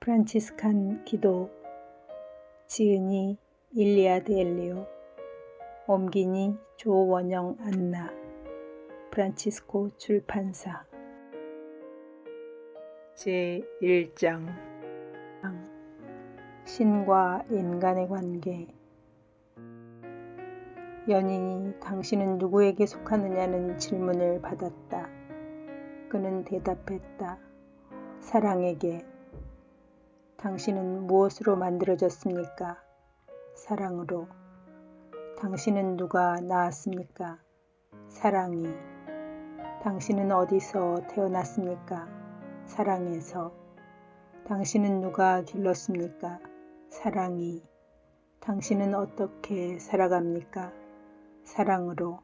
프란치스칸 기도 지은이 일리아드 엘리오 옮기니 조원영 안나 프란치스코 출판사 제1장 신과 인간의 관계. 연인이 당신은 누구에게 속하느냐는 질문을 받았다. 그는 대답했다. 사랑에게. 당신은 무엇으로 만들어졌습니까? 사랑으로. 당신은 누가 낳았습니까? 사랑이. 당신은 어디서 태어났습니까? 사랑에서. 당신은 누가 길렀습니까? 사랑이. 당신은 어떻게 살아갑니까? 사랑으로.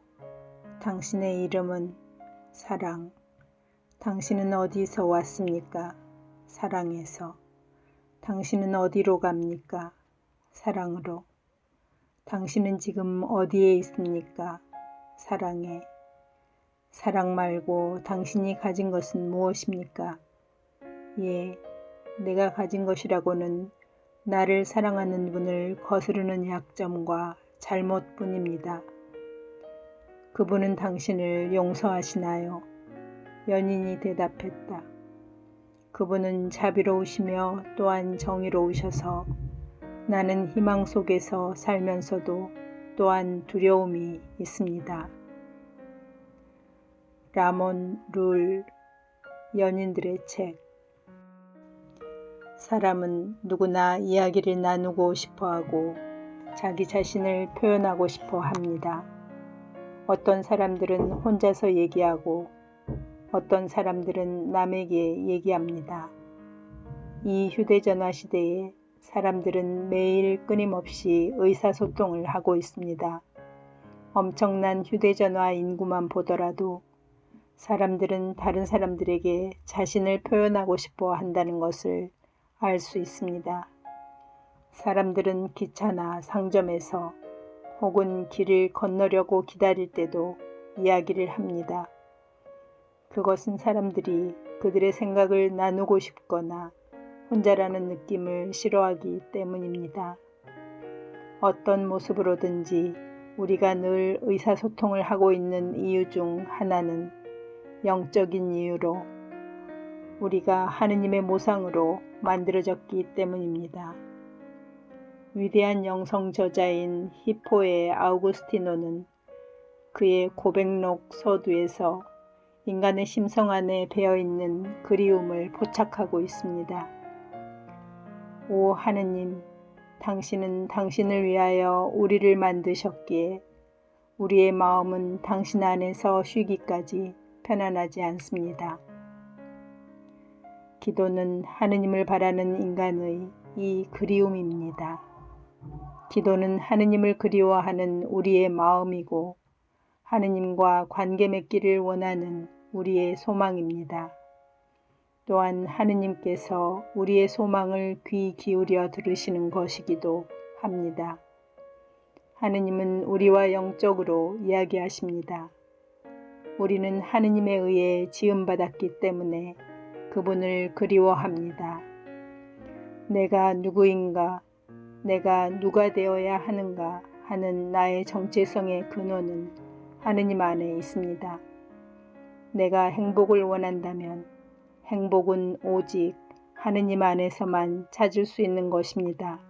당신의 이름은 사랑. 당신은 어디서 왔습니까? 사랑에서. 당신은 어디로 갑니까? 사랑으로. 당신은 지금 어디에 있습니까? 사랑에. 사랑 말고 당신이 가진 것은 무엇입니까? 예, 내가 가진 것이라고는 나를 사랑하는 분을 거스르는 약점과 잘못뿐입니다. 그분은 당신을 용서하시나요? 연인이 대답했다. 그분은 자비로우시며 또한 정의로우셔서 나는 희망 속에서 살면서도 또한 두려움이 있습니다. 라몬 룰, 연인들의 책. 사람은 누구나 이야기를 나누고 싶어하고 자기 자신을 표현하고 싶어 합니다. 어떤 사람들은 혼자서 얘기하고 어떤 사람들은 남에게 얘기합니다. 이 휴대전화 시대에 사람들은 매일 끊임없이 의사소통을 하고 있습니다. 엄청난 휴대전화 인구만 보더라도 사람들은 다른 사람들에게 자신을 표현하고 싶어 한다는 것을 알 수 있습니다. 사람들은 기차나 상점에서 혹은 길을 건너려고 기다릴 때도 이야기를 합니다. 그것은 사람들이 그들의 생각을 나누고 싶거나 혼자라는 느낌을 싫어하기 때문입니다. 어떤 모습으로든지 우리가 늘 의사소통을 하고 있는 이유 중 하나는 영적인 이유로 우리가 하느님의 모상으로 만들어졌기 때문입니다. 위대한 영성 저자인 히포의 아우구스티노는 그의 고백록 서두에서 인간의 심성 안에 배어있는 그리움을 포착하고 있습니다. 오 하느님, 당신은 당신을 위하여 우리를 만드셨기에 우리의 마음은 당신 안에서 쉬기까지 편안하지 않습니다. 기도는 하느님을 바라는 인간의 이 그리움입니다. 기도는 하느님을 그리워하는 우리의 마음이고 하느님과 관계 맺기를 원하는 우리의 소망입니다. 또한 하느님께서 우리의 소망을 귀 기울여 들으시는 것이기도 합니다. 하느님은 우리와 영적으로 이야기하십니다. 우리는 하느님에 의해 지음받았기 때문에 그분을 그리워합니다. 내가 누구인가, 내가 누가 되어야 하는가 하는 나의 정체성의 근원은 하느님 안에 있습니다. 내가 행복을 원한다면 행복은 오직 하느님 안에서만 찾을 수 있는 것입니다.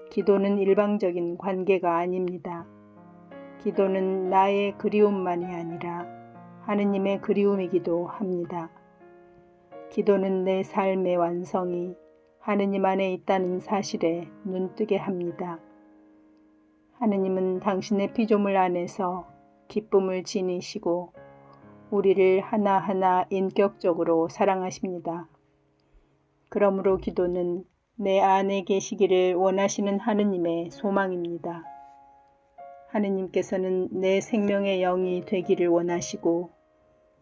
기도는 일방적인 관계가 아닙니다. 기도는 나의 그리움만이 아니라 하느님의 그리움이기도 합니다. 기도는 내 삶의 완성이 하느님 안에 있다는 사실에 눈뜨게 합니다. 하느님은 당신의 피조물 안에서 기쁨을 지니시고 우리를 하나하나 인격적으로 사랑하십니다. 그러므로 기도는 내 안에 계시기를 원하시는 하느님의 소망입니다. 하느님께서는 내 생명의 영이 되기를 원하시고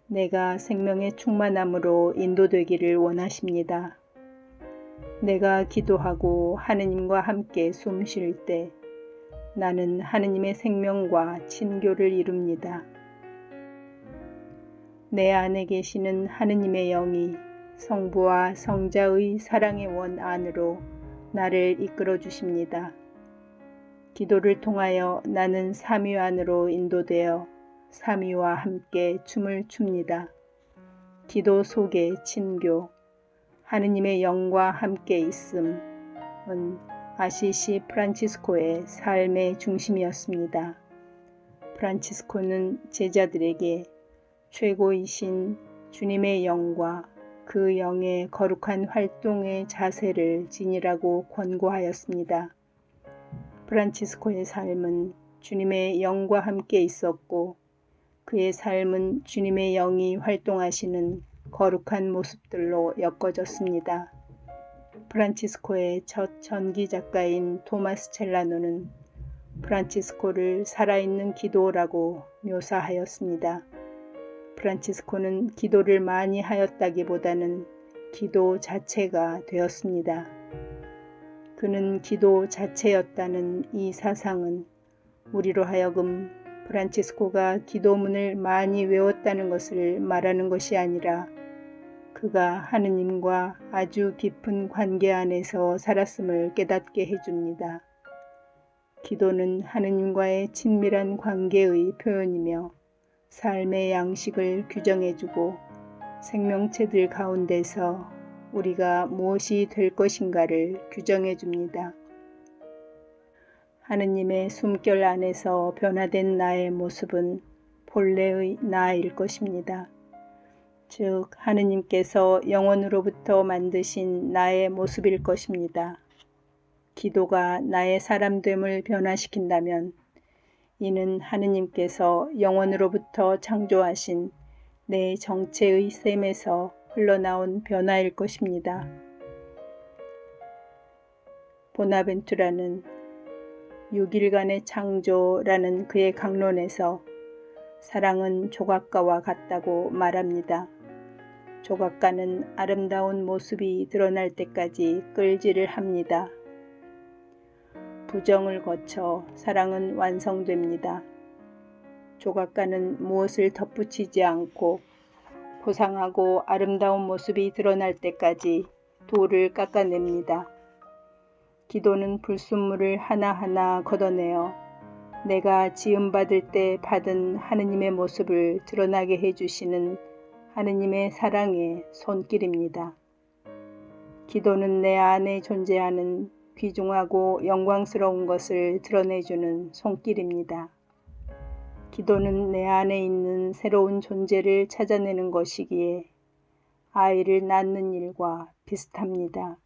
내가 생명의 충만함으로 인도되기를 원하십니다. 내가 기도하고 하느님과 함께 숨 쉴 때 나는 하느님의 생명과 친교를 이룹니다. 내 안에 계시는 하느님의 영이 성부와 성자의 사랑의 원 안으로 나를 이끌어 주십니다. 기도를 통하여 나는 삼위 안으로 인도되어 삼위와 함께 춤을 춥니다. 기도 속의 친교, 하느님의 영과 함께 있음은 아시시 프란치스코의 삶의 중심이었습니다. 프란치스코는 제자들에게 최고이신 주님의 영과 그 영의 거룩한 활동의 자세를 지니라고 권고하였습니다. 프란치스코의 삶은 주님의 영과 함께 있었고 그의 삶은 주님의 영이 활동하시는 거룩한 모습들로 엮어졌습니다. 프란치스코의 첫 전기 작가인 토마스 첼라노는 프란치스코를 살아있는 기도라고 묘사하였습니다. 프란치스코는 기도를 많이 하였다기보다는 기도 자체가 되었습니다. 그는 기도 자체였다는 이 사상은 우리로 하여금 프란치스코가 기도문을 많이 외웠다는 것을 말하는 것이 아니라 그가 하느님과 아주 깊은 관계 안에서 살았음을 깨닫게 해줍니다. 기도는 하느님과의 친밀한 관계의 표현이며 삶의 양식을 규정해주고 생명체들 가운데서 우리가 무엇이 될 것인가를 규정해줍니다. 하느님의 숨결 안에서 변화된 나의 모습은 본래의 나일 것입니다. 즉 하느님께서 영원으로부터 만드신 나의 모습일 것입니다. 기도가 나의 사람됨을 변화시킨다면 이는 하느님께서 영원으로부터 창조하신 내 정체의 셈에서 흘러나온 변화일 것입니다. 보나벤투라는 6일간의 창조라는 그의 강론에서 사랑은 조각가와 같다고 말합니다. 조각가는 아름다운 모습이 드러날 때까지 끌지를 합니다. 부정을 거쳐 사랑은 완성됩니다. 조각가는 무엇을 덧붙이지 않고 고상하고 아름다운 모습이 드러날 때까지 돌을 깎아냅니다. 기도는 불순물을 하나하나 걷어내어 내가 지음받을 때 받은 하느님의 모습을 드러나게 해주시는 하느님의 사랑의 손길입니다. 기도는 내 안에 존재하는 귀중하고 영광스러운 것을 드러내주는 손길입니다. 기도는 내 안에 있는 새로운 존재를 찾아내는 것이기에 아이를 낳는 일과 비슷합니다.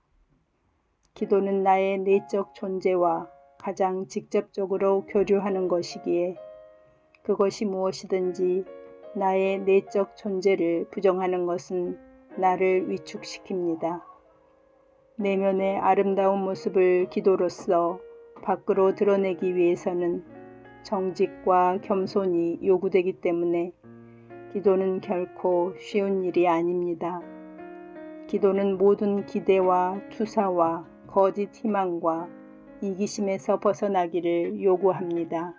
기도는 나의 내적 존재와 가장 직접적으로 교류하는 것이기에 그것이 무엇이든지 나의 내적 존재를 부정하는 것은 나를 위축시킵니다. 내면의 아름다운 모습을 기도로서 밖으로 드러내기 위해서는 정직과 겸손이 요구되기 때문에 기도는 결코 쉬운 일이 아닙니다. 기도는 모든 기대와 투사와 거짓 희망과 이기심에서 벗어나기를 요구합니다.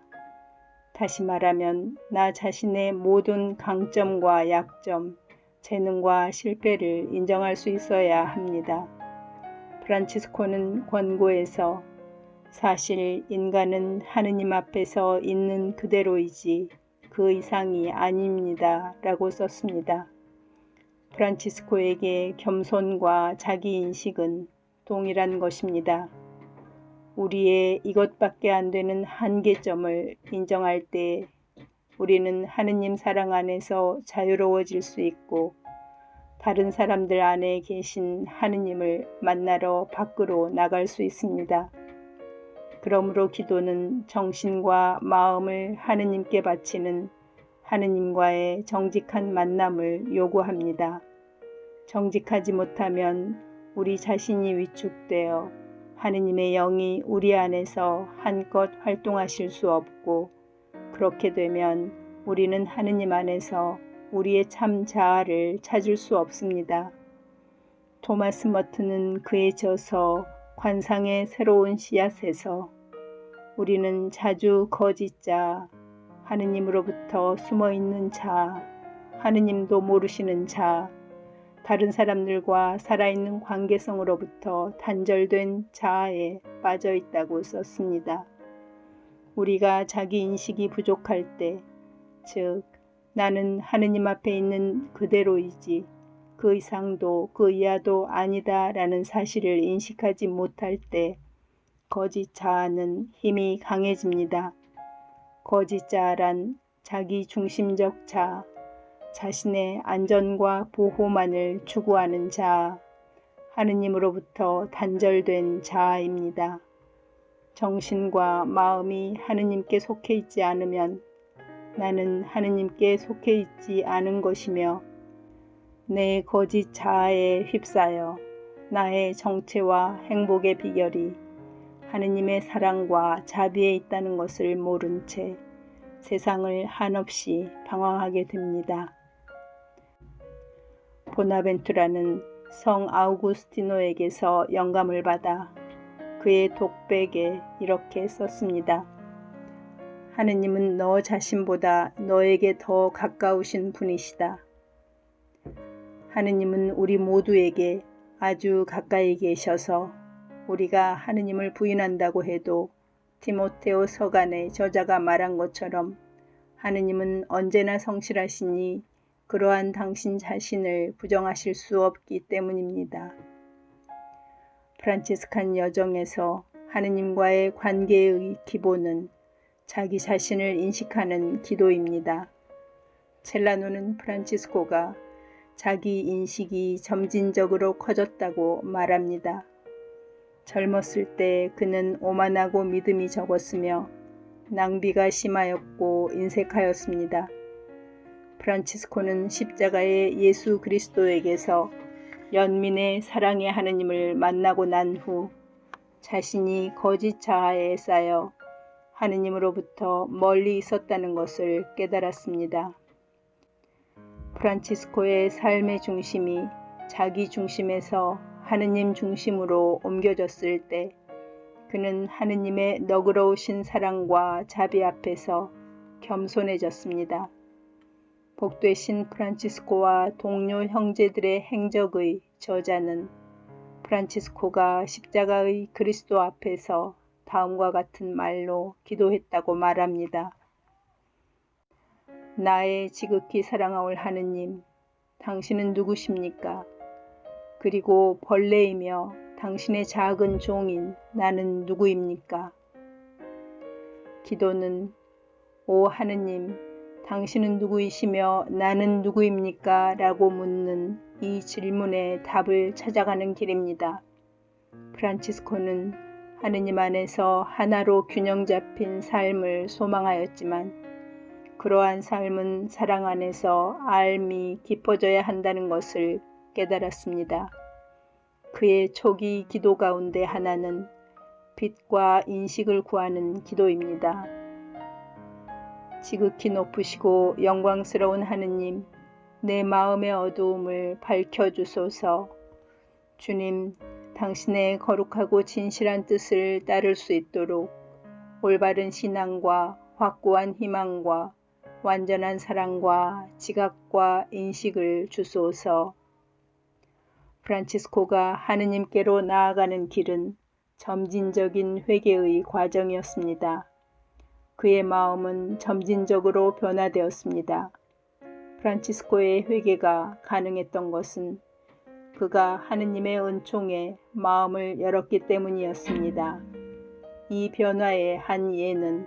다시 말하면 나 자신의 모든 강점과 약점, 재능과 실패를 인정할 수 있어야 합니다. 프란치스코는 권고에서 사실 인간은 하느님 앞에서 있는 그대로이지 그 이상이 아닙니다 라고 썼습니다. 프란치스코에게 겸손과 자기인식은 동일한 것입니다. 우리의 이것밖에 안 되는 한계점을 인정할 때 우리는 하느님 사랑 안에서 자유로워질 수 있고 다른 사람들 안에 계신 하느님을 만나러 밖으로 나갈 수 있습니다. 그러므로 기도는 정신과 마음을 하느님께 바치는 하느님과의 정직한 만남을 요구합니다. 정직하지 못하면 우리 자신이 위축되어 하느님의 영이 우리 안에서 한껏 활동하실 수 없고 그렇게 되면 우리는 하느님 안에서 우리의 참 자아를 찾을 수 없습니다. 토마스 머튼은 그에 져서 관상의 새로운 씨앗에서 우리는 자주 거짓 자, 하느님으로부터 숨어있는 자, 하느님도 모르시는 자, 다른 사람들과 살아있는 관계성으로부터 단절된 자아에 빠져 있다고 썼습니다. 우리가 자기 인식이 부족할 때, 즉 나는 하느님 앞에 있는 그대로이지 그 이상도 그 이하도 아니다 라는 사실을 인식하지 못할 때 거짓 자아는 힘이 강해집니다. 거짓 자아란 자기 중심적 자아, 자신의 안전과 보호만을 추구하는 자아, 하느님으로부터 단절된 자아입니다. 정신과 마음이 하느님께 속해 있지 않으면 나는 하느님께 속해 있지 않은 것이며 내 거짓 자아에 휩싸여 나의 정체와 행복의 비결이 하느님의 사랑과 자비에 있다는 것을 모른 채 세상을 한없이 방황하게 됩니다. 보나벤투라는 성 아우구스티노에게서 영감을 받아 그의 독백에 이렇게 썼습니다. 하느님은 너 자신보다 너에게 더 가까우신 분이시다. 하느님은 우리 모두에게 아주 가까이 계셔서 우리가 하느님을 부인한다고 해도 디모데오 서간의 저자가 말한 것처럼 하느님은 언제나 성실하시니 그러한 당신 자신을 부정하실 수 없기 때문입니다. 프란치스칸 여정에서 하느님과의 관계의 기본은 자기 자신을 인식하는 기도입니다. 첼라노는 프란치스코가 자기 인식이 점진적으로 커졌다고 말합니다. 젊었을 때 그는 오만하고 믿음이 적었으며 낭비가 심하였고 인색하였습니다. 프란치스코는 십자가의 예수 그리스도에게서 연민의 사랑의 하느님을 만나고 난 후 자신이 거짓 자아에 쌓여 하느님으로부터 멀리 있었다는 것을 깨달았습니다. 프란치스코의 삶의 중심이 자기 중심에서 하느님 중심으로 옮겨졌을 때 그는 하느님의 너그러우신 사랑과 자비 앞에서 겸손해졌습니다. 복되신 프란치스코와 동료 형제들의 행적의 저자는 프란치스코가 십자가의 그리스도 앞에서 다음과 같은 말로 기도했다고 말합니다. 나의 지극히 사랑하올 하느님, 당신은 누구십니까? 그리고 벌레이며 당신의 작은 종인 나는 누구입니까? 기도는 오 하느님, 당신은 누구이시며 나는 누구입니까? 라고 묻는 이 질문에 답을 찾아가는 길입니다. 프란치스코는 하느님 안에서 하나로 균형 잡힌 삶을 소망하였지만 그러한 삶은 사랑 안에서 알미 깊어져야 한다는 것을 깨달았습니다. 그의 초기 기도 가운데 하나는 빛과 인식을 구하는 기도입니다. 지극히 높으시고 영광스러운 하느님, 내 마음의 어두움을 밝혀주소서. 주님, 당신의 거룩하고 진실한 뜻을 따를 수 있도록 올바른 신앙과 확고한 희망과 완전한 사랑과 지각과 인식을 주소서. 프란치스코가 하느님께로 나아가는 길은 점진적인 회개의 과정이었습니다. 그의 마음은 점진적으로 변화되었습니다. 프란치스코의 회개가 가능했던 것은 그가 하느님의 은총에 마음을 열었기 때문이었습니다. 이 변화의 한 예는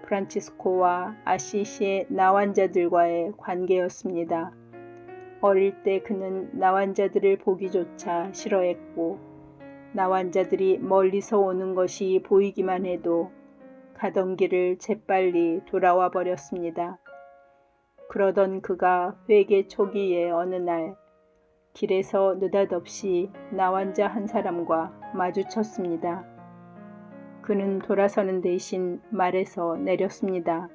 프란치스코와 아시시의 나환자들과의 관계였습니다. 어릴 때 그는 나환자들을 보기조차 싫어했고 나환자들이 멀리서 오는 것이 보이기만 해도 가던 길을 재빨리 돌아와 버렸습니다. 그러던 그가 회개 초기의 어느 날 길에서 느닷없이 나환자 한 사람과 마주쳤습니다. 그는 돌아서는 대신 말에서 내렸습니다.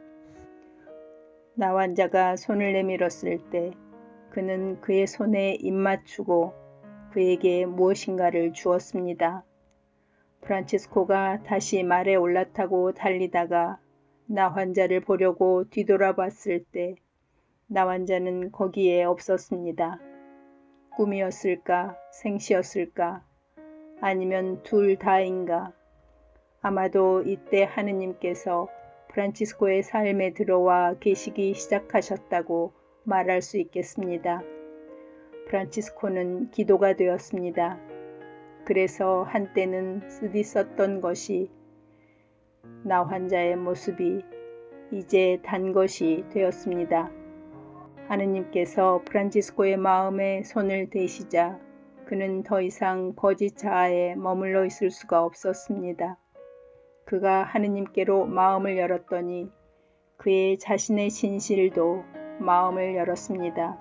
나환자가 손을 내밀었을 때 그는 그의 손에 입 맞추고 그에게 무엇인가를 주었습니다. 프란치스코가 다시 말에 올라타고 달리다가 나환자를 보려고 뒤돌아봤을 때 나환자는 거기에 없었습니다. 꿈이었을까, 생시였을까, 아니면 둘 다인가. 아마도 이때 하느님께서 프란치스코의 삶에 들어와 계시기 시작하셨다고 말할 수 있겠습니다. 프란치스코는 기도가 되었습니다. 그래서 한때는 쓰디썼던 것이 나 환자의 모습이 이제 단 것이 되었습니다. 하느님께서 프란치스코의 마음에 손을 대시자 그는 더 이상 거짓 자아에 머물러 있을 수가 없었습니다. 그가 하느님께로 마음을 열었더니 그의 자신의 진실도 마음을 열었습니다.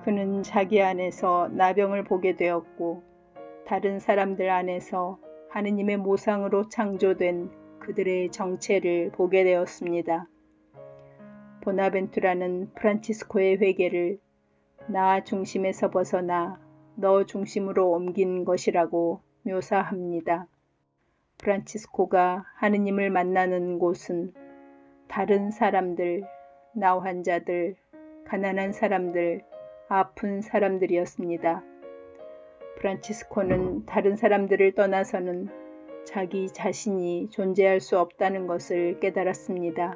그는 자기 안에서 나병을 보게 되었고 다른 사람들 안에서 하느님의 모상으로 창조된 그들의 정체를 보게 되었습니다. 보나벤투라는 프란치스코의 회개를 나 중심에서 벗어나 너 중심으로 옮긴 것이라고 묘사합니다. 프란치스코가 하느님을 만나는 곳은 다른 사람들, 나 환자들, 가난한 사람들, 아픈 사람들이었습니다. 프란치스코는 다른 사람들을 떠나서는 자기 자신이 존재할 수 없다는 것을 깨달았습니다.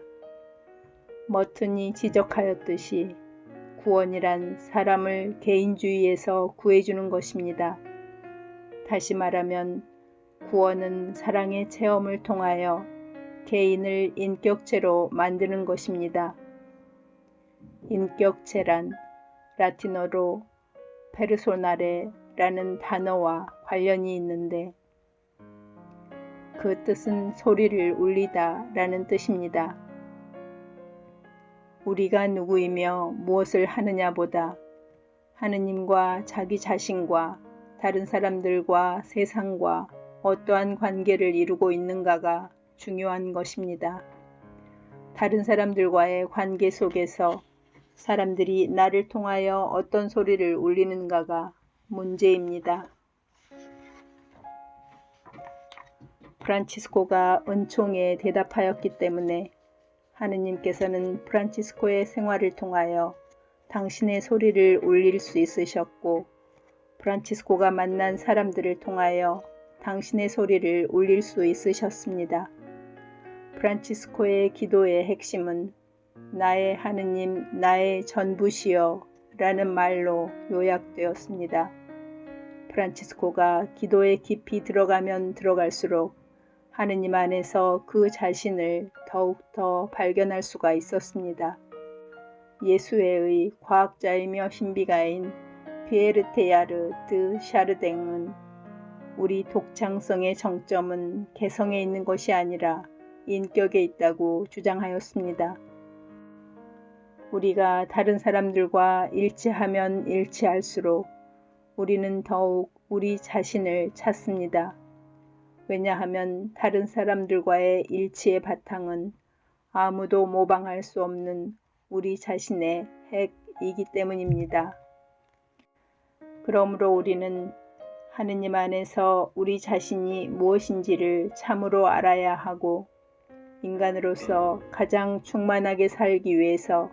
머튼이 지적하였듯이 구원이란 사람을 개인주의에서 구해주는 것입니다. 다시 말하면 구원은 사랑의 체험을 통하여 개인을 인격체로 만드는 것입니다. 인격체란 라틴어로 페르소나레라는 단어와 관련이 있는데 그 뜻은 소리를 울리다 라는 뜻입니다. 우리가 누구이며 무엇을 하느냐보다 하느님과 자기 자신과 다른 사람들과 세상과 어떠한 관계를 이루고 있는가가 중요한 것입니다. 다른 사람들과의 관계 속에서 사람들이 나를 통하여 어떤 소리를 울리는가가 문제입니다. 프란치스코가 은총에 대답하였기 때문에 하느님께서는 프란치스코의 생활을 통하여 당신의 소리를 울릴 수 있으셨고 프란치스코가 만난 사람들을 통하여 당신의 소리를 울릴 수 있으셨습니다. 프란치스코의 기도의 핵심은 나의 하느님, 나의 전부시여 라는 말로 요약되었습니다. 프란치스코가 기도에 깊이 들어가면 들어갈수록 하느님 안에서 그 자신을 더욱더 발견할 수가 있었습니다. 예수회의 과학자이며 신비가인 피에르 테야르 드 샤르댕은 우리 독창성의 정점은 개성에 있는 것이 아니라 인격에 있다고 주장하였습니다. 우리가 다른 사람들과 일치하면 일치할수록 우리는 더욱 우리 자신을 찾습니다. 왜냐하면 다른 사람들과의 일치의 바탕은 아무도 모방할 수 없는 우리 자신의 핵이기 때문입니다. 그러므로 우리는 하느님 안에서 우리 자신이 무엇인지를 참으로 알아야 하고 인간으로서 가장 충만하게 살기 위해서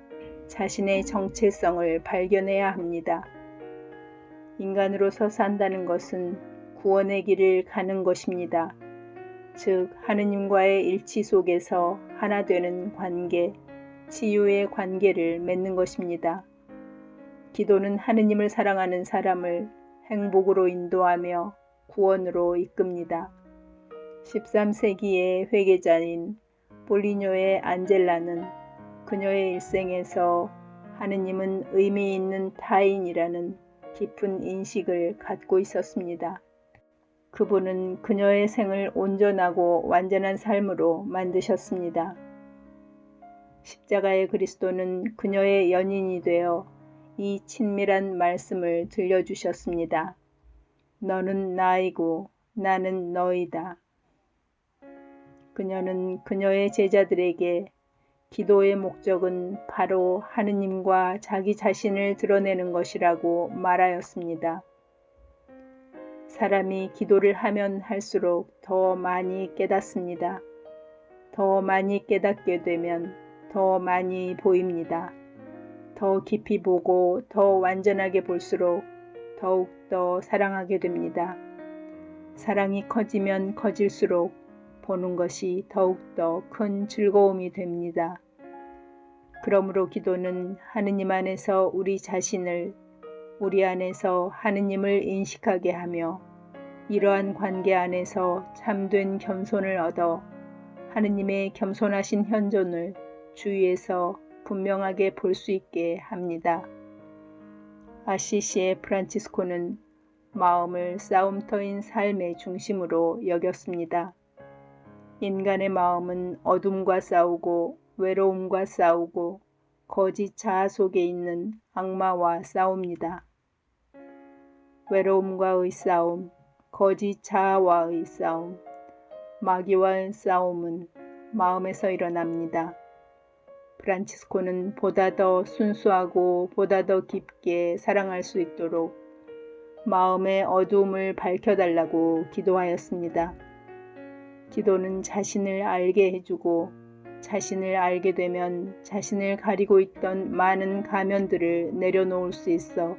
자신의 정체성을 발견해야 합니다. 인간으로서 산다는 것은 구원의 길을 가는 것입니다. 즉 하느님과의 일치 속에서 하나 되는 관계, 치유의 관계를 맺는 것입니다. 기도는 하느님을 사랑하는 사람을 행복으로 인도하며 구원으로 이끕니다. 13세기의 회계자인 볼리뇨의 안젤라는 그녀의 일생에서 하느님은 의미 있는 타인이라는 깊은 인식을 갖고 있었습니다. 그분은 그녀의 생을 온전하고 완전한 삶으로 만드셨습니다. 십자가의 그리스도는 그녀의 연인이 되어 이 친밀한 말씀을 들려주셨습니다. 너는 나이고 나는 너이다. 그녀는 그녀의 제자들에게 기도의 목적은 바로 하느님과 자기 자신을 드러내는 것이라고 말하였습니다. 사람이 기도를 하면 할수록 더 많이 깨닫습니다. 더 많이 깨닫게 되면 더 많이 보입니다. 더 깊이 보고 더 완전하게 볼수록 더욱더 사랑하게 됩니다. 사랑이 커지면 커질수록 보는 것이 더욱더 큰 즐거움이 됩니다. 그러므로 기도는 하느님 안에서 우리 자신을, 우리 안에서 하느님을 인식하게 하며 이러한 관계 안에서 참된 겸손을 얻어 하느님의 겸손하신 현존을 주위에서 분명하게 볼 수 있게 합니다. 아시시의 프란치스코는 마음을 싸움터인 삶의 중심으로 여겼습니다. 인간의 마음은 어둠과 싸우고 외로움과 싸우고 거짓 자아 속에 있는 악마와 싸웁니다. 외로움과의 싸움, 거짓 자아와의 싸움, 마귀와의 싸움은 마음에서 일어납니다. 프란치스코는 보다 더 순수하고 보다 더 깊게 사랑할 수 있도록 마음의 어두움을 밝혀달라고 기도하였습니다. 기도는 자신을 알게 해주고 자신을 알게 되면 자신을 가리고 있던 많은 가면들을 내려놓을 수 있어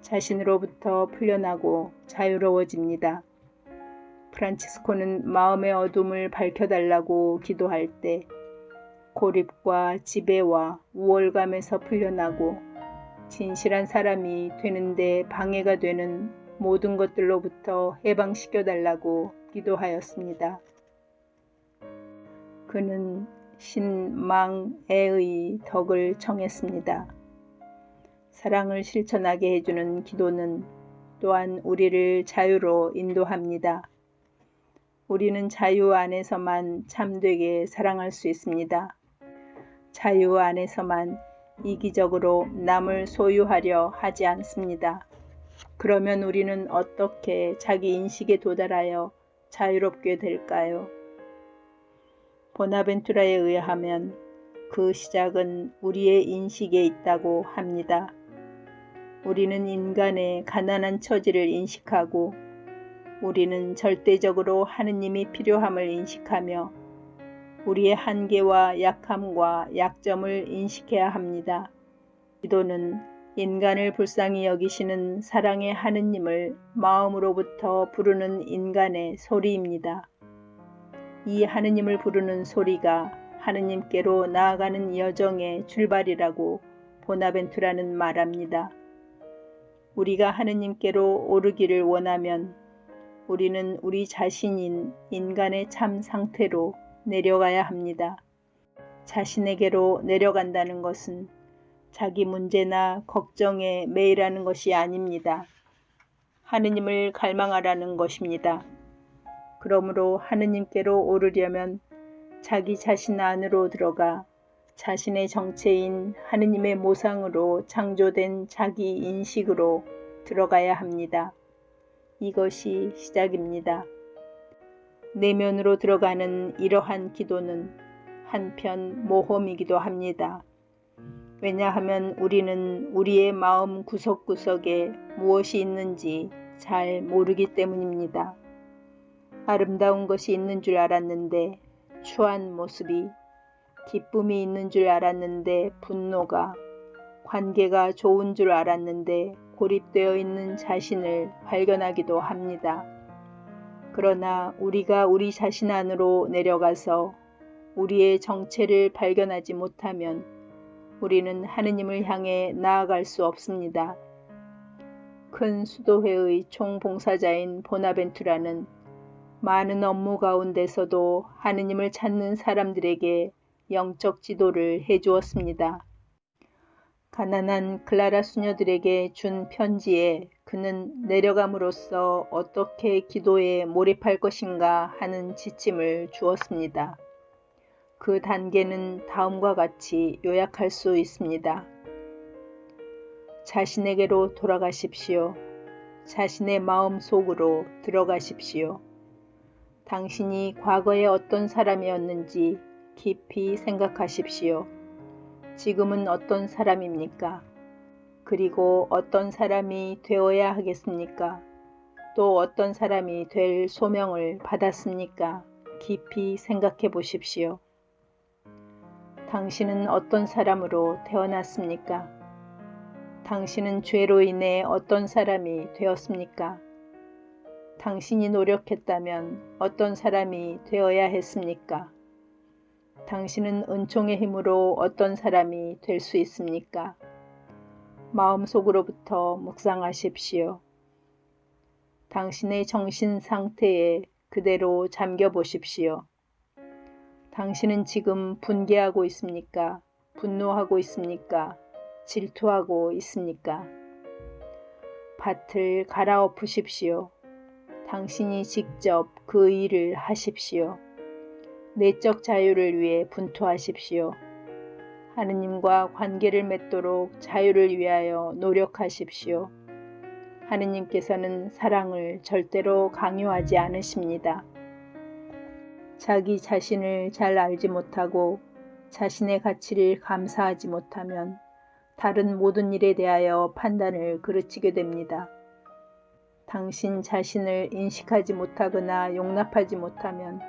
자신으로부터 풀려나고 자유로워집니다. 프란치스코는 마음의 어둠을 밝혀달라고 기도할 때 고립과 지배와 우월감에서 풀려나고 진실한 사람이 되는데 방해가 되는 모든 것들로부터 해방시켜달라고 기도하였습니다. 그는 신망애의 덕을 청했습니다. 사랑을 실천하게 해주는 기도는 또한 우리를 자유로 인도합니다. 우리는 자유 안에서만 참되게 사랑할 수 있습니다. 자유 안에서만 이기적으로 남을 소유하려 하지 않습니다. 그러면 우리는 어떻게 자기 인식에 도달하여 자유롭게 될까요? 보나벤투라에 의하면 그 시작은 우리의 인식에 있다고 합니다. 우리는 인간의 가난한 처지를 인식하고 우리는 절대적으로 하느님이 필요함을 인식하며 우리의 한계와 약함과 약점을 인식해야 합니다. 기도는 인간을 불쌍히 여기시는 사랑의 하느님을 마음으로부터 부르는 인간의 소리입니다. 이 하느님을 부르는 소리가 하느님께로 나아가는 여정의 출발이라고 보나벤투라는 말합니다. 우리가 하느님께로 오르기를 원하면 우리는 우리 자신인 인간의 참 상태로 내려가야 합니다. 자신에게로 내려간다는 것은 자기 문제나 걱정에 매일하는 것이 아닙니다. 하느님을 갈망하라는 것입니다. 그러므로 하느님께로 오르려면 자기 자신 안으로 들어가 자신의 정체인 하느님의 모상으로 창조된 자기 인식으로 들어가야 합니다. 이것이 시작입니다. 내면으로 들어가는 이러한 기도는 한편 모험이기도 합니다. 왜냐하면 우리는 우리의 마음 구석구석에 무엇이 있는지 잘 모르기 때문입니다. 아름다운 것이 있는 줄 알았는데 추한 모습이, 기쁨이 있는 줄 알았는데 분노가, 관계가 좋은 줄 알았는데 고립되어 있는 자신을 발견하기도 합니다. 그러나 우리가 우리 자신 안으로 내려가서 우리의 정체를 발견하지 못하면 우리는 하느님을 향해 나아갈 수 없습니다. 큰 수도회의 총봉사자인 보나벤투라는 많은 업무 가운데서도 하느님을 찾는 사람들에게 영적 지도를 해주었습니다. 가난한 클라라 수녀들에게 준 편지에 그는 내려감으로써 어떻게 기도에 몰입할 것인가 하는 지침을 주었습니다. 그 단계는 다음과 같이 요약할 수 있습니다. 자신에게로 돌아가십시오. 자신의 마음 속으로 들어가십시오. 당신이 과거에 어떤 사람이었는지 깊이 생각하십시오. 지금은 어떤 사람입니까? 그리고 어떤 사람이 되어야 하겠습니까? 또 어떤 사람이 될 소명을 받았습니까? 깊이 생각해 보십시오. 당신은 어떤 사람으로 태어났습니까? 당신은 죄로 인해 어떤 사람이 되었습니까? 당신이 노력했다면 어떤 사람이 되어야 했습니까? 당신은 은총의 힘으로 어떤 사람이 될 수 있습니까? 마음속으로부터 묵상하십시오. 당신의 정신 상태에 그대로 잠겨 보십시오. 당신은 지금 분개하고 있습니까? 분노하고 있습니까? 질투하고 있습니까? 밭을 갈아엎으십시오. 당신이 직접 그 일을 하십시오. 내적 자유를 위해 분투하십시오. 하느님과 관계를 맺도록 자유를 위하여 노력하십시오. 하느님께서는 사랑을 절대로 강요하지 않으십니다. 자기 자신을 잘 알지 못하고 자신의 가치를 감사하지 못하면 다른 모든 일에 대하여 판단을 그르치게 됩니다. 당신 자신을 인식하지 못하거나 용납하지 못하면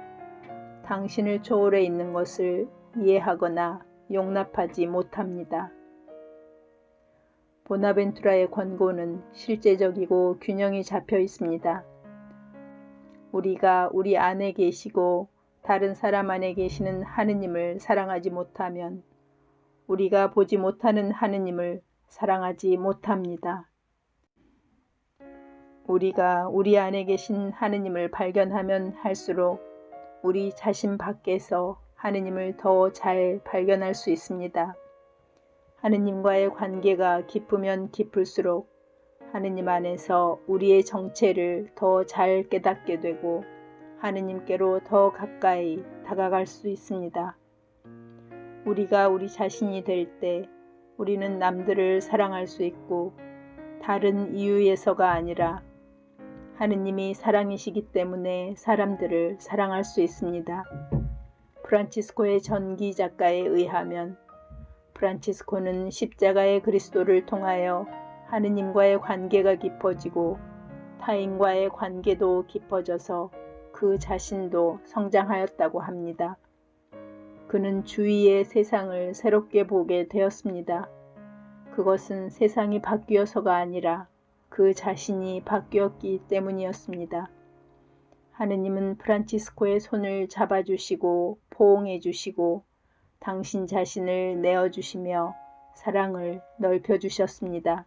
당신을 초월해 있는 것을 이해하거나 용납하지 못합니다. 보나벤투라의 권고는 실제적이고 균형이 잡혀 있습니다. 우리가 우리 안에 계시고 다른 사람 안에 계시는 하느님을 사랑하지 못하면 우리가 보지 못하는 하느님을 사랑하지 못합니다. 우리가 우리 안에 계신 하느님을 발견하면 할수록 우리 자신 밖에서 하느님을 더 잘 발견할 수 있습니다. 하느님과의 관계가 깊으면 깊을수록 하느님 안에서 우리의 정체를 더 잘 깨닫게 되고 하느님께로 더 가까이 다가갈 수 있습니다. 우리가 우리 자신이 될 때 우리는 남들을 사랑할 수 있고 다른 이유에서가 아니라 하느님이 사랑이시기 때문에 사람들을 사랑할 수 있습니다. 프란치스코의 전기 작가에 의하면 프란치스코는 십자가의 그리스도를 통하여 하느님과의 관계가 깊어지고 타인과의 관계도 깊어져서 그 자신도 성장하였다고 합니다. 그는 주위의 세상을 새롭게 보게 되었습니다. 그것은 세상이 바뀌어서가 아니라 그 자신이 바뀌었기 때문이었습니다. 하느님은 프란치스코의 손을 잡아주시고 포옹해주시고 당신 자신을 내어주시며 사랑을 넓혀주셨습니다.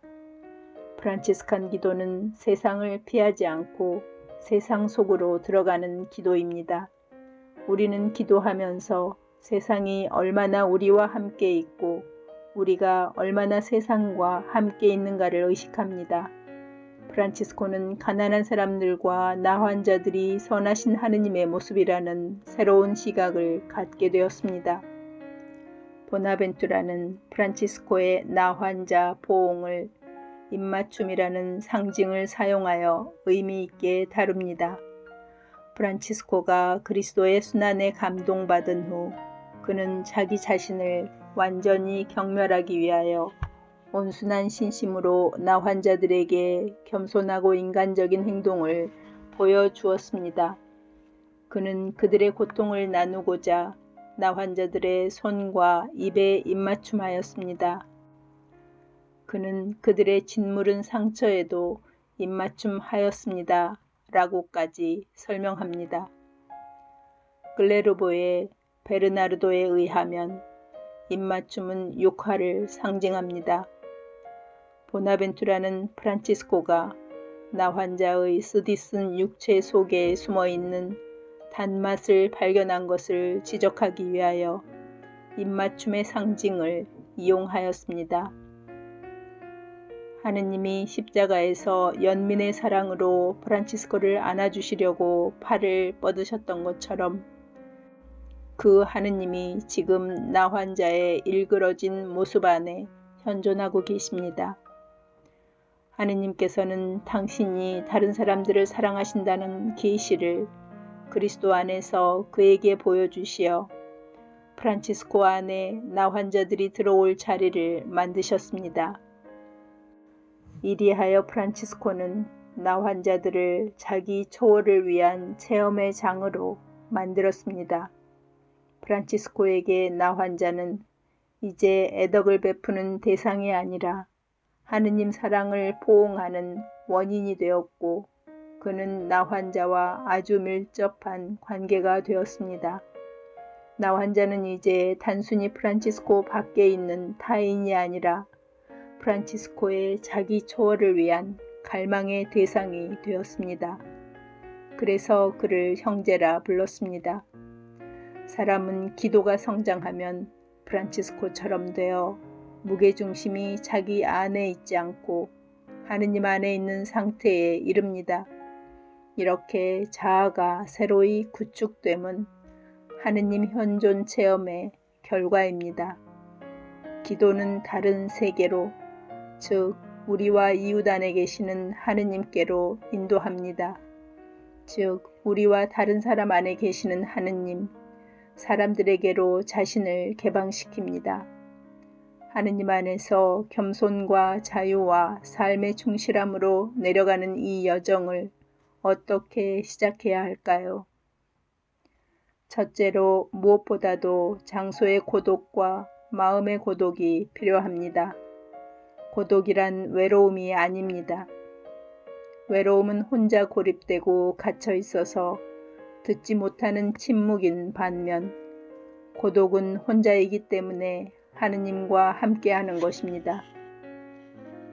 프란치스칸 기도는 세상을 피하지 않고 세상 속으로 들어가는 기도입니다. 우리는 기도하면서 세상이 얼마나 우리와 함께 있고 우리가 얼마나 세상과 함께 있는가를 의식합니다. 프란치스코는 가난한 사람들과 나 환자들이 선하신 하느님의 모습이라는 새로운 시각을 갖게 되었습니다. 보나벤투라는 프란치스코의 나 환자 보옹을 입맞춤이라는 상징을 사용하여 의미 있게 다룹니다. 프란치스코가 그리스도의 순환에 감동받은 후 그는 자기 자신을 완전히 경멸하기 위하여 온순한 신심으로 나 환자들에게 겸손하고 인간적인 행동을 보여주었습니다. 그는 그들의 고통을 나누고자 나 환자들의 손과 입에 입맞춤하였습니다. 그는 그들의 짓무른 상처에도 입맞춤하였습니다. 라고까지 설명합니다. 글레르보의 베르나르도에 의하면 입맞춤은 육화를 상징합니다. 보나벤투라는 프란치스코가 나 환자의 쓰디쓴 육체 속에 숨어있는 단맛을 발견한 것을 지적하기 위하여 입맞춤의 상징을 이용하였습니다. 하느님이 십자가에서 연민의 사랑으로 프란치스코를 안아주시려고 팔을 뻗으셨던 것처럼 그 하느님이 지금 나 환자의 일그러진 모습 안에 현존하고 계십니다. 하느님께서는 당신이 다른 사람들을 사랑하신다는 계시를 그리스도 안에서 그에게 보여주시어 프란치스코 안에 나 환자들이 들어올 자리를 만드셨습니다. 이리하여 프란치스코는 나 환자들을 자기 초월을 위한 체험의 장으로 만들었습니다. 프란치스코에게 나 환자는 이제 애덕을 베푸는 대상이 아니라 하느님 사랑을 포옹하는 원인이 되었고 그는 나 환자와 아주 밀접한 관계가 되었습니다. 나 환자는 이제 단순히 프란치스코 밖에 있는 타인이 아니라 프란치스코의 자기 초월을 위한 갈망의 대상이 되었습니다. 그래서 그를 형제라 불렀습니다. 사람은 기도가 성장하면 프란치스코처럼 되어 무게중심이 자기 안에 있지 않고 하느님 안에 있는 상태에 이릅니다. 이렇게 자아가 새로이 구축됨은 하느님 현존 체험의 결과입니다. 기도는 다른 세계로, 즉 우리와 이웃 안에 계시는 하느님께로 인도합니다. 즉 우리와 다른 사람 안에 계시는 하느님, 사람들에게로 자신을 개방시킵니다. 하느님 안에서 겸손과 자유와 삶의 충실함으로 내려가는 이 여정을 어떻게 시작해야 할까요? 첫째로 무엇보다도 장소의 고독과 마음의 고독이 필요합니다. 고독이란 외로움이 아닙니다. 외로움은 혼자 고립되고 갇혀 있어서 듣지 못하는 침묵인 반면 고독은 혼자이기 때문에 하느님과 함께하는 것입니다.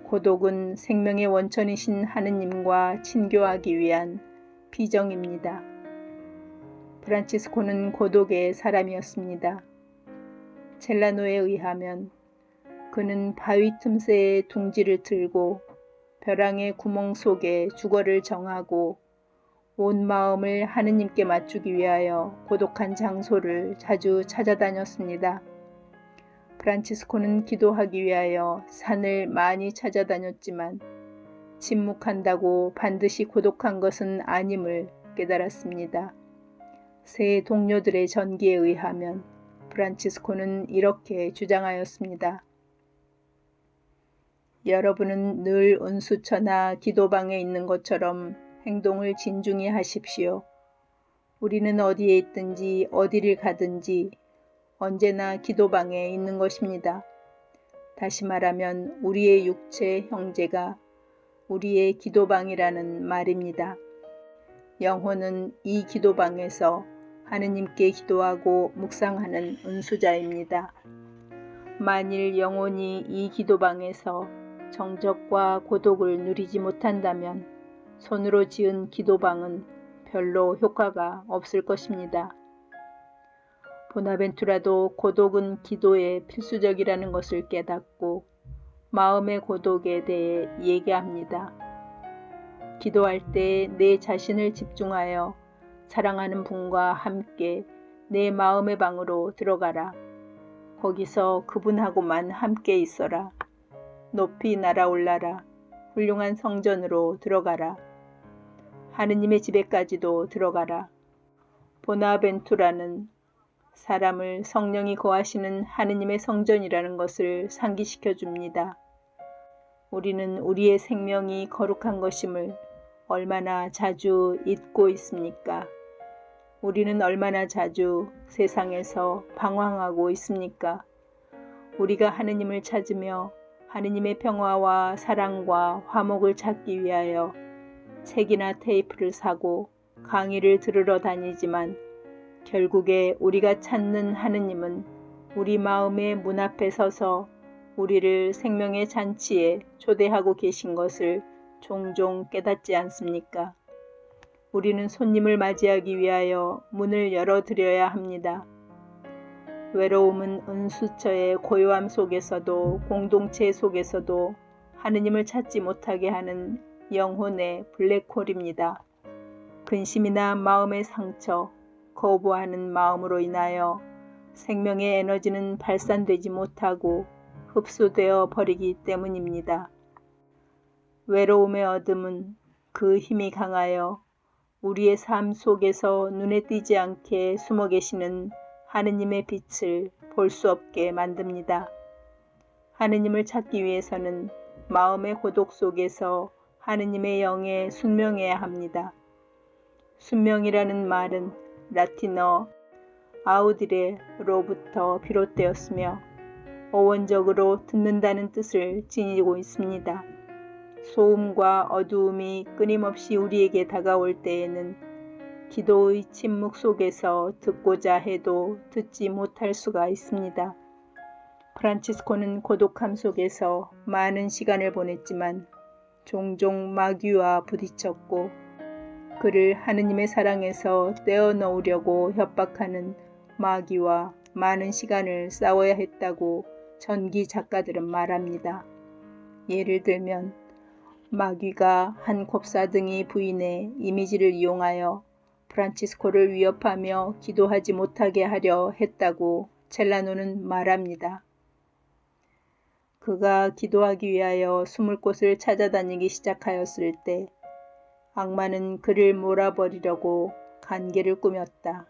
고독은 생명의 원천이신 하느님과 친교하기 위한 비정입니다. 프란치스코는 고독의 사람이었습니다. 첼라노에 의하면 그는 바위 틈새에 둥지를 틀고 벼랑의 구멍 속에 주거를 정하고 온 마음을 하느님께 맞추기 위하여 고독한 장소를 자주 찾아다녔습니다. 프란치스코는 기도하기 위하여 산을 많이 찾아다녔지만 침묵한다고 반드시 고독한 것은 아님을 깨달았습니다. 세 동료들의 전기에 의하면 프란치스코는 이렇게 주장하였습니다. 여러분은 늘 은수처나 기도방에 있는 것처럼 행동을 진중히 하십시오. 우리는 어디에 있든지 어디를 가든지 언제나 기도방에 있는 것입니다. 다시 말하면 우리의 육체 형제가 우리의 기도방이라는 말입니다. 영혼은 이 기도방에서 하느님께 기도하고 묵상하는 은수자입니다. 만일 영혼이 이 기도방에서 정적과 고독을 누리지 못한다면 손으로 지은 기도방은 별로 효과가 없을 것입니다. 보나벤투라도 고독은 기도에 필수적이라는 것을 깨닫고 마음의 고독에 대해 얘기합니다. 기도할 때 내 자신을 집중하여 사랑하는 분과 함께 내 마음의 방으로 들어가라. 거기서 그분하고만 함께 있어라. 높이 날아올라라. 훌륭한 성전으로 들어가라. 하느님의 집에까지도 들어가라. 보나벤투라는 사람을 성령이 거하시는 하느님의 성전이라는 것을 상기시켜 줍니다. 우리는 우리의 생명이 거룩한 것임을 얼마나 자주 잊고 있습니까? 우리는 얼마나 자주 세상에서 방황하고 있습니까? 우리가 하느님을 찾으며 하느님의 평화와 사랑과 화목을 찾기 위하여 책이나 테이프를 사고 강의를 들으러 다니지만 결국에 우리가 찾는 하느님은 우리 마음의 문 앞에 서서 우리를 생명의 잔치에 초대하고 계신 것을 종종 깨닫지 않습니까? 우리는 손님을 맞이하기 위하여 문을 열어드려야 합니다. 외로움은 은수처의 고요함 속에서도 공동체 속에서도 하느님을 찾지 못하게 하는 영혼의 블랙홀입니다. 근심이나 마음의 상처, 거부하는 마음으로 인하여 생명의 에너지는 발산되지 못하고 흡수되어 버리기 때문입니다. 외로움의 어둠은 그 힘이 강하여 우리의 삶 속에서 눈에 띄지 않게 숨어 계시는 하느님의 빛을 볼 수 없게 만듭니다. 하느님을 찾기 위해서는 마음의 고독 속에서 하느님의 영에 순명해야 합니다. 순명이라는 말은 라틴어 아우디레로부터 비롯되었으며 어원적으로 듣는다는 뜻을 지니고 있습니다. 소음과 어두움이 끊임없이 우리에게 다가올 때에는 기도의 침묵 속에서 듣고자 해도 듣지 못할 수가 있습니다. 프란치스코는 고독함 속에서 많은 시간을 보냈지만 종종 마귀와 부딪혔고 그를 하느님의 사랑에서 떼어놓으려고 협박하는 마귀와 많은 시간을 싸워야 했다고 전기 작가들은 말합니다. 예를 들면 마귀가 한 곱사등이 부인의 이미지를 이용하여 프란치스코를 위협하며 기도하지 못하게 하려 했다고 첼라노는 말합니다. 그가 기도하기 위하여 숨을 곳을 찾아다니기 시작하였을 때 악마는 그를 몰아버리려고 간계를 꾸몄다.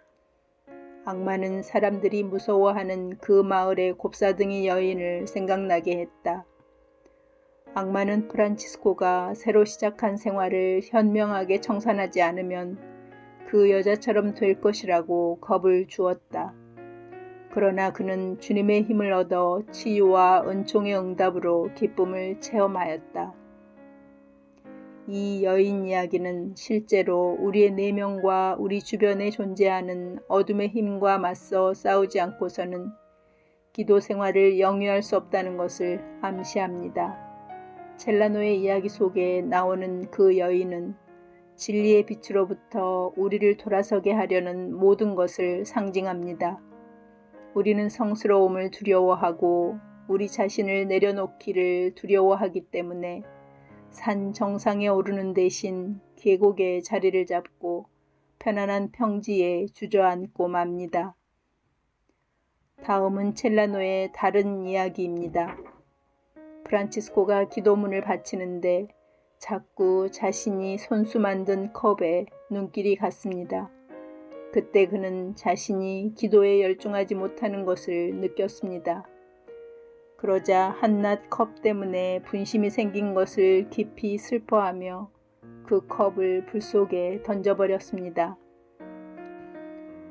악마는 사람들이 무서워하는 그 마을의 곱사등이 여인을 생각나게 했다. 악마는 프란치스코가 새로 시작한 생활을 현명하게 청산하지 않으면 그 여자처럼 될 것이라고 겁을 주었다. 그러나 그는 주님의 힘을 얻어 치유와 은총의 응답으로 기쁨을 체험하였다. 이 여인 이야기는 실제로 우리의 내면과 우리 주변에 존재하는 어둠의 힘과 맞서 싸우지 않고서는 기도 생활을 영위할 수 없다는 것을 암시합니다. 첼라노의 이야기 속에 나오는 그 여인은 진리의 빛으로부터 우리를 돌아서게 하려는 모든 것을 상징합니다. 우리는 성스러움을 두려워하고 우리 자신을 내려놓기를 두려워하기 때문에 산 정상에 오르는 대신 계곡에 자리를 잡고 편안한 평지에 주저앉고 맙니다. 다음은 첼라노의 다른 이야기입니다. 프란치스코가 기도문을 바치는데 자꾸 자신이 손수 만든 컵에 눈길이 갔습니다. 그때 그는 자신이 기도에 열중하지 못하는 것을 느꼈습니다. 그러자 한낱 컵 때문에 분심이 생긴 것을 깊이 슬퍼하며 그 컵을 불 속에 던져버렸습니다.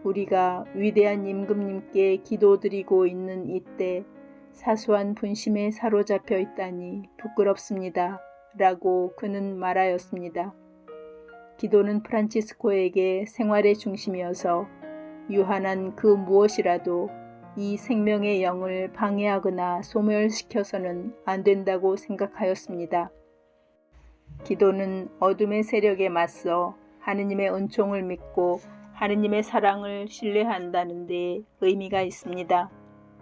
우리가 위대한 임금님께 기도드리고 있는 이때 사소한 분심에 사로잡혀 있다니 부끄럽습니다. 라고 그는 말하였습니다. 기도는 프란치스코에게 생활의 중심이어서 유한한 그 무엇이라도 이 생명의 영을 방해하거나 소멸시켜서는 안 된다고 생각하였습니다. 기도는 어둠의 세력에 맞서 하느님의 은총을 믿고 하느님의 사랑을 신뢰한다는 데 의미가 있습니다.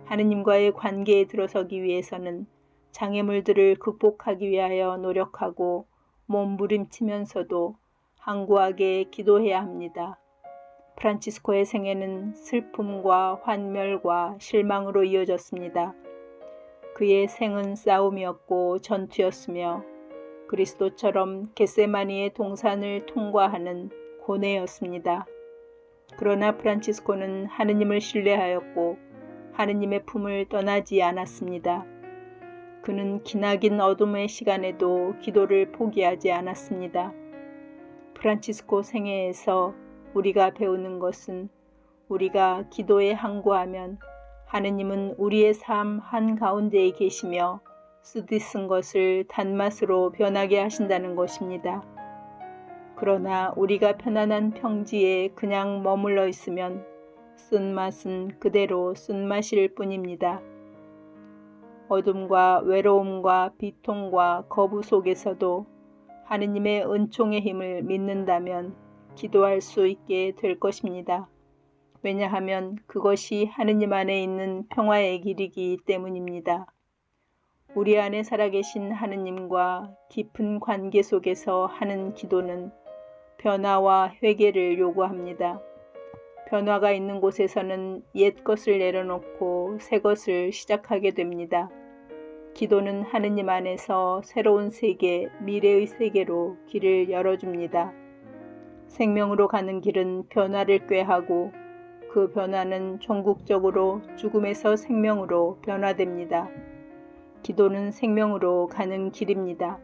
하느님과의 관계에 들어서기 위해서는 장애물들을 극복하기 위하여 노력하고 몸부림치면서도 항구하게 기도해야 합니다. 프란치스코의 생애는 슬픔과 환멸과 실망으로 이어졌습니다. 그의 생은 싸움이었고 전투였으며 그리스도처럼 겟세마니의 동산을 통과하는 고뇌였습니다. 그러나 프란치스코는 하느님을 신뢰하였고 하느님의 품을 떠나지 않았습니다. 그는 기나긴 어둠의 시간에도 기도를 포기하지 않았습니다. 프란치스코 생애에서 우리가 배우는 것은 우리가 기도에 항구하면 하느님은 우리의 삶 한가운데에 계시며 쓰디쓴 것을 단맛으로 변하게 하신다는 것입니다. 그러나 우리가 편안한 평지에 그냥 머물러 있으면 쓴맛은 그대로 쓴맛일 뿐입니다. 어둠과 외로움과 비통과 거부 속에서도 하느님의 은총의 힘을 믿는다면 기도할 수 있게 될 것입니다. 왜냐하면 그것이 하느님 안에 있는 평화의 길이기 때문입니다. 우리 안에 살아계신 하느님과 깊은 관계 속에서 하는 기도는 변화와 회개를 요구합니다. 변화가 있는 곳에서는 옛 것을 내려놓고 새 것을 시작하게 됩니다. 기도는 하느님 안에서 새로운 세계, 미래의 세계로 길을 열어줍니다. 생명으로 가는 길은 변화를 꾀하고 그 변화는 종국적으로 죽음에서 생명으로 변화됩니다. 기도는 생명으로 가는 길입니다.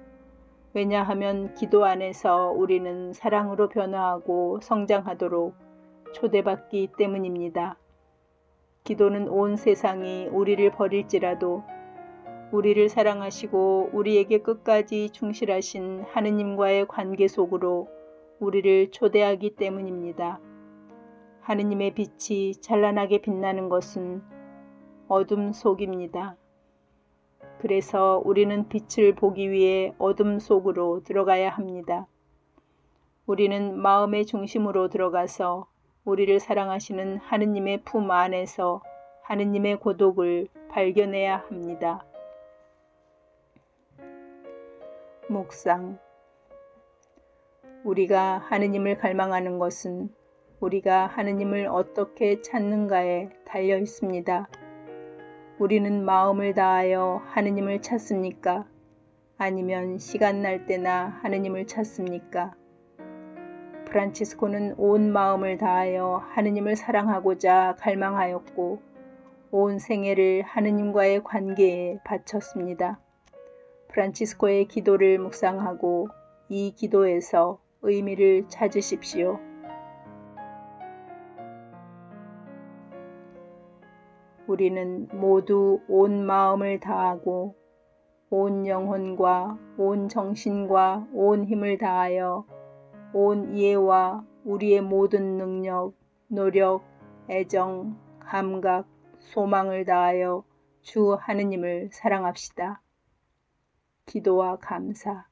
왜냐하면 기도 안에서 우리는 사랑으로 변화하고 성장하도록 초대받기 때문입니다. 기도는 온 세상이 우리를 버릴지라도 우리를 사랑하시고 우리에게 끝까지 충실하신 하느님과의 관계 속으로 우리를 초대하기 때문입니다. 하느님의 빛이 찬란하게 빛나는 것은 어둠 속입니다. 그래서 우리는 빛을 보기 위해 어둠 속으로 들어가야 합니다. 우리는 마음의 중심으로 들어가서 우리를 사랑하시는 하느님의 품 안에서 하느님의 고독을 발견해야 합니다. 묵상. 우리가 하느님을 갈망하는 것은 우리가 하느님을 어떻게 찾는가에 달려 있습니다. 우리는 마음을 다하여 하느님을 찾습니까? 아니면 시간 날 때나 하느님을 찾습니까? 프란치스코는 온 마음을 다하여 하느님을 사랑하고자 갈망하였고 온 생애를 하느님과의 관계에 바쳤습니다. 프란치스코의 기도를 묵상하고 이 기도에서 의미를 찾으십시오. 우리는 모두 온 마음을 다하고 온 영혼과 온 정신과 온 힘을 다하여 온 이해와 우리의 모든 능력, 노력, 애정, 감각, 소망을 다하여 주 하느님을 사랑합시다. 기도와 감사.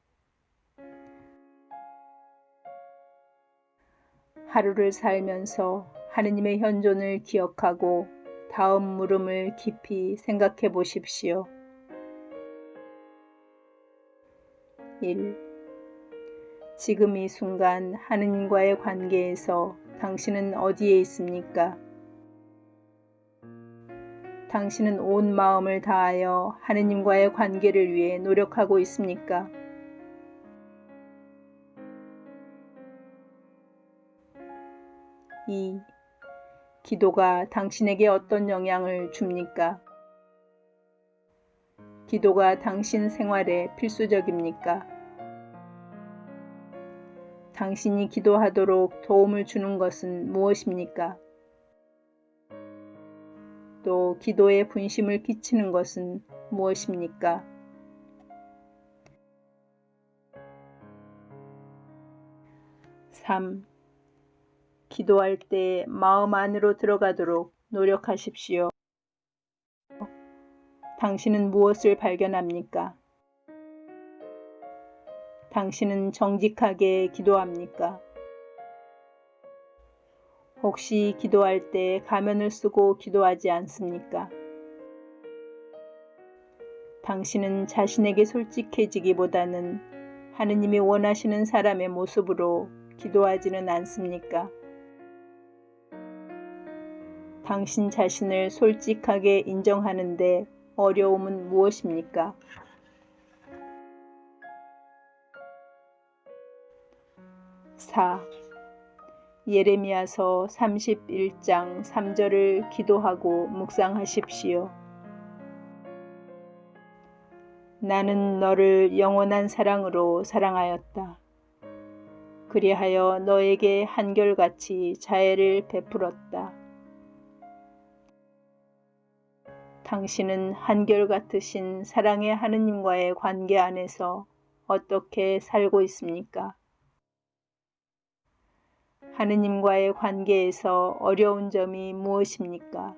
하루를 살면서 하느님의 현존을 기억하고 다음 물음을 깊이 생각해 보십시오. 1. 지금 이 순간 하느님과의 관계에서 당신은 어디에 있습니까? 당신은 온 마음을 다하여 하느님과의 관계를 위해 노력하고 있습니까? 2. 기도가 당신에게 어떤 영향을 줍니까? 기도가 당신 생활에 필수적입니까? 당신이 기도하도록 도움을 주는 것은 무엇입니까? 또 기도에 분심을 끼치는 것은 무엇입니까? 3. 기도할 때 마음 안으로 들어가도록 노력하십시오. 당신은 무엇을 발견합니까? 당신은 정직하게 기도합니까? 혹시 기도할 때 가면을 쓰고 기도하지 않습니까? 당신은 자신에게 솔직해지기보다는 하느님이 원하시는 사람의 모습으로 기도하지는 않습니까? 당신 자신을 솔직하게 인정하는데 어려움은 무엇입니까? 4. 예레미야서 31장 3절을 기도하고 묵상하십시오. 나는 너를 영원한 사랑으로 사랑하였다. 그리하여 너에게 한결같이 자애를 베풀었다. 당신은 한결같으신 사랑의 하느님과의 관계 안에서 어떻게 살고 있습니까? 하느님과의 관계에서 어려운 점이 무엇입니까?